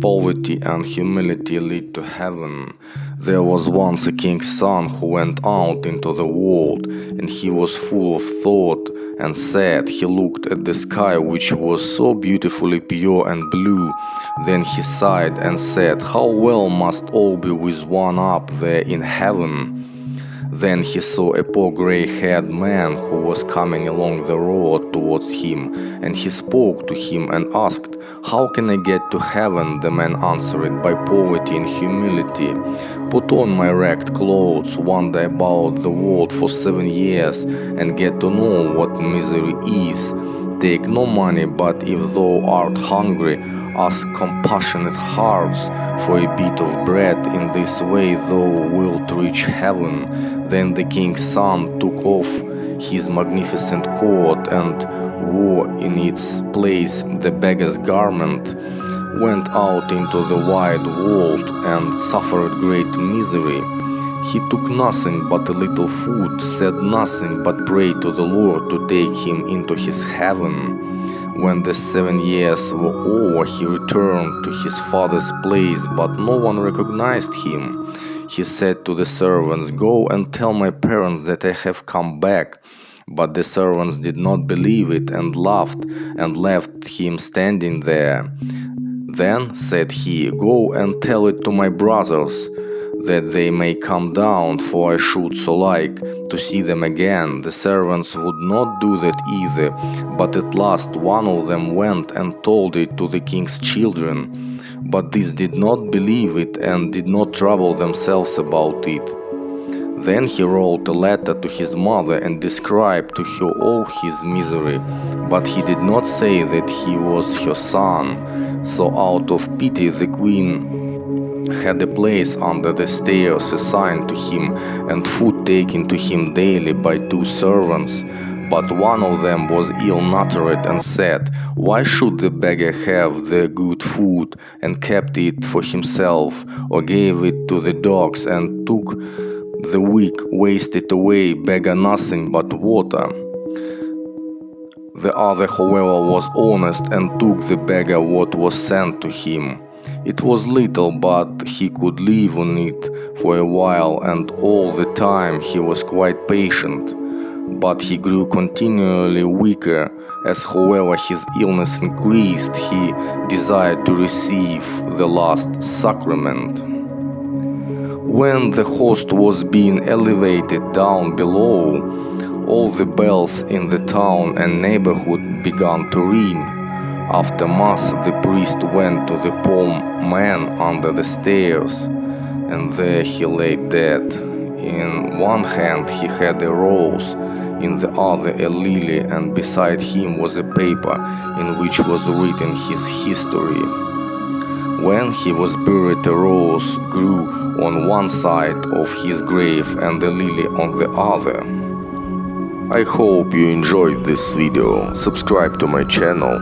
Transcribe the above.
Poverty and humility lead to heaven. There was once a king's son who went out into the world, and he was full of thought and sad. He looked at the sky, which was so beautifully pure and blue. Then he sighed and said, "How well must all be with one up there in heaven." Then he saw a poor gray-haired man who was coming along the road towards him, and he spoke to him and asked, "How can I get to heaven?" The man answered, "By poverty and humility. Put on my ragged clothes, wander about the world for 7 years, and get to know what misery is. Take no money, but if thou art hungry, ask compassionate hearts for a bit of bread. In this way thou wilt reach heaven." Then the king's son took off his magnificent coat and wore in its place the beggar's garment, went out into the wide world and suffered great misery. He took nothing but a little food, said nothing but prayed to the Lord to take him into his heaven. When the 7 years were over, he returned to his father's place, but no one recognized him. He said to the servants, "Go and tell my parents that I have come back." But the servants did not believe it and laughed and left him standing there. Then said he, "Go and tell it to my brothers, that they may come down, for I should so like to see them again." The servants would not do that either, but at last one of them went and told it to the king's children. But these did not believe it and did not trouble themselves about it. Then he wrote a letter to his mother and described to her all his misery, but he did not say that he was her son. So out of pity the queen had a place under the stairs assigned to him, and food taken to him daily by 2 servants. But one of them was ill-natured and said, "Why should the beggar have the good food, and kept it for himself, or gave it to the dogs, and took the weak, wasted away beggar nothing but water?" The other, however, was honest and took the beggar what was sent to him. It was little, but he could live on it for a while, and all the time he was quite patient. But he grew continually weaker, as however his illness increased, he desired to receive the last sacrament. When the host was being elevated down below, all the bells in the town and neighborhood began to ring. After Mass, the priest went to the poor man under the stairs, and there he lay dead. In one hand he had a rose, in the other a lily, and beside him was a paper in which was written his history. When he was buried, a rose grew on one side of his grave and a lily on the other. I hope you enjoyed this video. Subscribe to my channel.